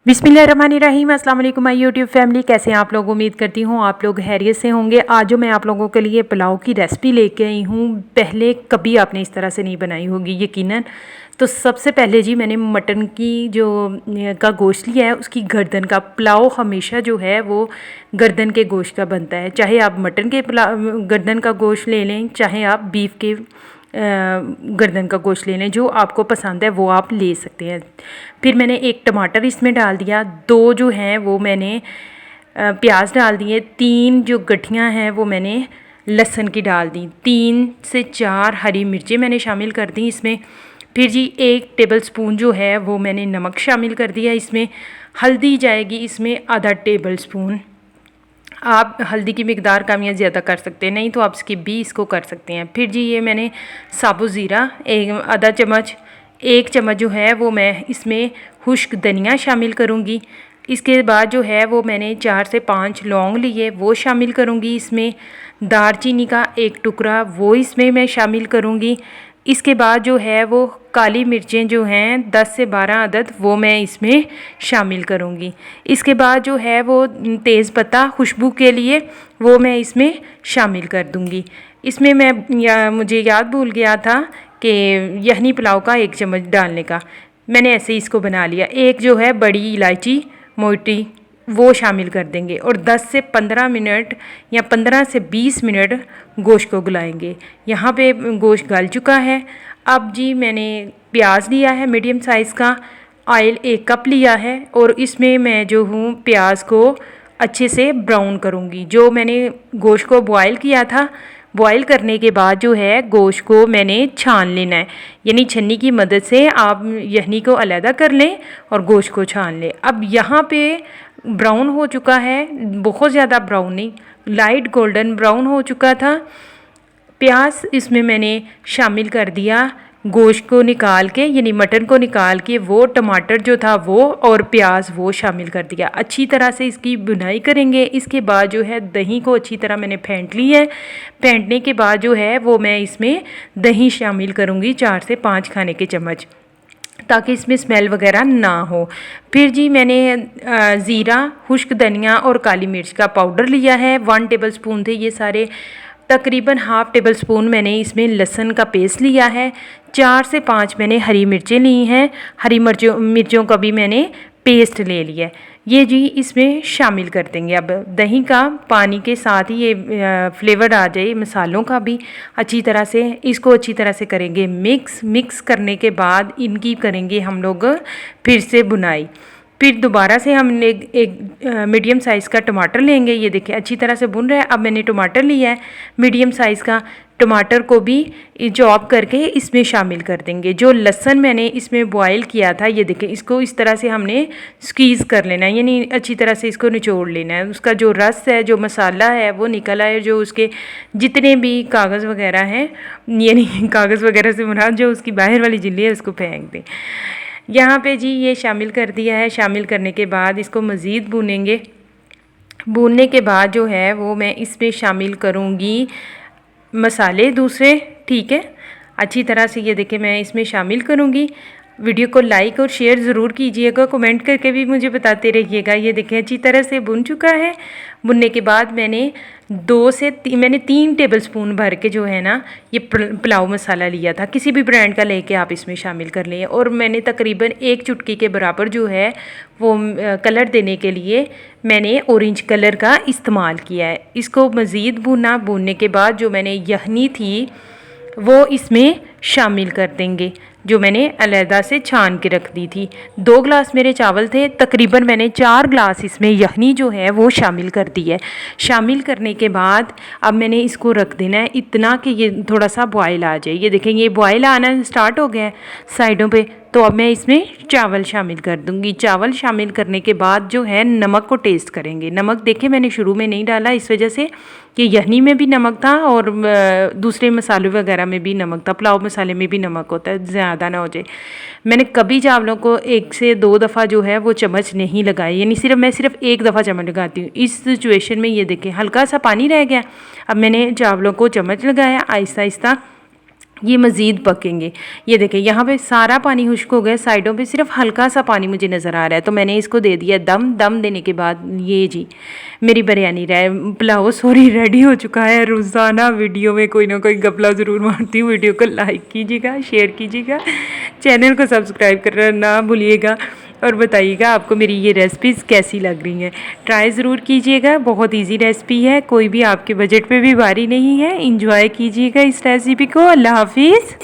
बिस्मिल्लाहिर्रहमानिर्रहीम। अस्सलाम वालेकुम माय यूट्यूब फैमिली, कैसे हैं आप लोग। उम्मीद करती हूँ आप लोग खैरियत से होंगे। आज जो मैं आप लोगों के लिए पुलाव की रेसिपी लेके आई हूँ, पहले कभी आपने इस तरह से नहीं बनाई होगी यकीनन। तो सबसे पहले जी मैंने मटन की जो का गोश्त लिया है, उसकी गर्दन का पुलाव हमेशा जो है वो गर्दन के गोश्त का बनता है। चाहे आप मटन के गर्दन का गोश्त ले लें, चाहे आप बीफ के गर्दन का गोश्त ले लें, जो आपको पसंद है वो आप ले सकते हैं। फिर मैंने एक टमाटर इसमें डाल दिया, दो जो हैं वो मैंने प्याज डाल दिए, तीन जो गठियाँ हैं वो मैंने लहसुन की डाल दी, 3 से 4 हरी मिर्चें मैंने शामिल कर दी इसमें। फिर जी 1 टेबल स्पून जो है वो मैंने नमक शामिल कर दिया इसमें। हल्दी जाएगी इसमें आधा टेबल स्पून। आप हल्दी की मिकदार कम या ज़्यादा कर सकते हैं, नहीं तो आप स्किप भी इसको कर सकते हैं। फिर जी ये मैंने साबुत ज़ीरा आधा चम्मच, 1 चम्मच जो है वो मैं इसमें खुश्क धनिया शामिल करूँगी। इसके बाद जो है वो मैंने 4 से 5 लौंग लिए, वो शामिल करूँगी इसमें। दालचीनी का 1 टुकड़ा वो इसमें मैं शामिल करूँगी। इसके बाद जो है वो काली मिर्चें जो हैं 10 से 12 अदद, वो मैं इसमें शामिल करूँगी। इसके बाद जो है वो तेज़पत्ता खुशबू के लिए वो मैं इसमें शामिल कर दूँगी। इसमें मुझे याद भूल गया था कि यखनी पुलाव का 1 चम्मच डालने का, मैंने ऐसे ही इसको बना लिया। एक जो है बड़ी इलायची मोटी वो शामिल कर देंगे और 10 से 15 मिनट या 15 से 20 मिनट गोश्त को गलाएंगे। यहाँ पे गोश्त गल चुका है। अब जी मैंने प्याज लिया है मीडियम साइज़ का, ऑयल 1 कप लिया है और इसमें मैं जो हूँ प्याज को अच्छे से ब्राउन करूँगी। जो मैंने गोश्त को बॉयल किया था, बॉयल करने के बाद जो है गोश्त को मैंने छान लेना है, यानी छन्नी की मदद से आप यखनी को अलहदा कर लें और गोश्त को छान लें। अब यहाँ पे ब्राउन हो चुका है, बहुत ज़्यादा ब्राउन नहीं, लाइट गोल्डन ब्राउन हो चुका था प्याज। इसमें मैंने शामिल कर दिया गोश्त को निकाल के, यानी मटन को निकाल के, वो टमाटर जो था वो और प्याज वो शामिल कर दिया। अच्छी तरह से इसकी बुनाई करेंगे। इसके बाद जो है दही को अच्छी तरह मैंने फेंट ली है। फेंटने के बाद जो है वो मैं इसमें दही शामिल करूँगी 4 से 5 खाने के चम्मच, ताकि इसमें स्मेल वगैरह ना हो। फिर जी मैंने ज़ीरा, खुश्क धनिया और काली मिर्च का पाउडर लिया है, 1 टेबल स्पून थे ये सारे। तकरीबन हाफ़ टेबल स्पून मैंने इसमें लहसुन का पेस्ट लिया है। 4 से 5 मैंने हरी मिर्चें ली हैं, हरी मिर्चों का भी मैंने पेस्ट ले लिया है। ये जी इसमें शामिल कर देंगे। अब दही का पानी के साथ ही ये फ्लेवर आ जाए मसालों का भी अच्छी तरह से, इसको अच्छी तरह से करेंगे मिक्स करने के बाद इनकी करेंगे हम लोग फिर से बुनाई। फिर दोबारा से हम एक मीडियम साइज़ का टमाटर लेंगे। ये देखिए अच्छी तरह से भुन रहा है। अब मैंने टमाटर लिया है मीडियम साइज़ का, टमाटर को भी चॉप करके इसमें शामिल कर देंगे। जो लहसुन मैंने इसमें बॉयल किया था, ये देखें, इसको इस तरह से हमने स्क्वीज़ कर लेना है, यानी अच्छी तरह से इसको निचोड़ लेना है। उसका जो रस है, जो मसाला है वो निकल आए, जो उसके जितने भी कागज़ वगैरह हैं, यानी कागज़ वगैरह से मुराद जो उसकी बाहर वाली झिल्ली है उसको फेंक दें। यहाँ पे जी ये शामिल कर दिया है। शामिल करने के बाद इसको मज़ीद भूनेंगे। भूनने के बाद जो है वो मैं इसमें शामिल करूँगी मसाले दूसरे, ठीक है। अच्छी तरह से ये देखें मैं इसमें शामिल करूँगी। वीडियो को लाइक और शेयर ज़रूर कीजिएगा, कमेंट करके भी मुझे बताते रहिएगा। ये देखें अच्छी तरह से भुन चुका है। भुनने के बाद मैंने 3 टेबल स्पून भर के जो है ना ये पुलाव मसाला लिया था, किसी भी ब्रांड का लेके आप इसमें शामिल कर लें। और मैंने तकरीबन 1 चुटकी के बराबर जो है वो कलर देने के लिए मैंने ऑरेंज कलर का इस्तेमाल किया है। इसको मज़ीद भूनने के बाद जो मैंने यखनी थी वो इसमें शामिल कर देंगे, जो मैंने अलहदा से छान के रख दी थी। 2 गिलास मेरे चावल थे, तकरीबन मैंने 4 गिलास इसमें यखनी जो है वो शामिल कर दी है। शामिल करने के बाद अब मैंने इसको रख देना है इतना कि ये थोड़ा सा बॉयल आ जाए। ये देखेंगे बॉयल आना स्टार्ट हो गया है साइडों पे। तो अब मैं इसमें चावल शामिल कर दूंगी। चावल शामिल करने के बाद जो है नमक को टेस्ट करेंगे। नमक देखें मैंने शुरू में नहीं डाला, इस वजह से कि यखनी में भी नमक था और दूसरे मसालों वगैरह में भी नमक था, पुलाव मसाले में भी नमक होता है, ज़्यादा ना हो जाए। मैंने कभी चावलों को 1 से 2 दफ़ा जो है वो चम्मच नहीं लगाई, यानी मैं सिर्फ 1 दफ़ा चम्मच लगाती हूँ। इस सिचुएशन में ये देखें हल्का सा पानी रह गया। अब मैंने चावलों को चम्मच लगाया, आहिस्ता आहिस्ता ये मज़ीद पकेंगे। ये देखें यहाँ पे सारा पानी खुश्क हो गया, साइडों पे सिर्फ हल्का सा पानी मुझे नज़र आ रहा है, तो मैंने इसको दे दिया दम देने के बाद ये जी मेरी बिरयानी पुलाव रेडी हो चुका है। रोज़ाना वीडियो में कोई ना कोई गपला ज़रूर मारती हूँ। वीडियो को लाइक कीजिएगा, शेयर कीजिएगा, चैनल को सब्सक्राइब करना ना भूलिएगा और बताइएगा आपको मेरी ये रेसिपीज़ कैसी लग रही हैं। ट्राई ज़रूर कीजिएगा, बहुत इजी रेसिपी है, कोई भी आपके बजट पे भी भारी नहीं है। इंजॉय कीजिएगा इस रेसिपी को। अल्लाह हाफिज़।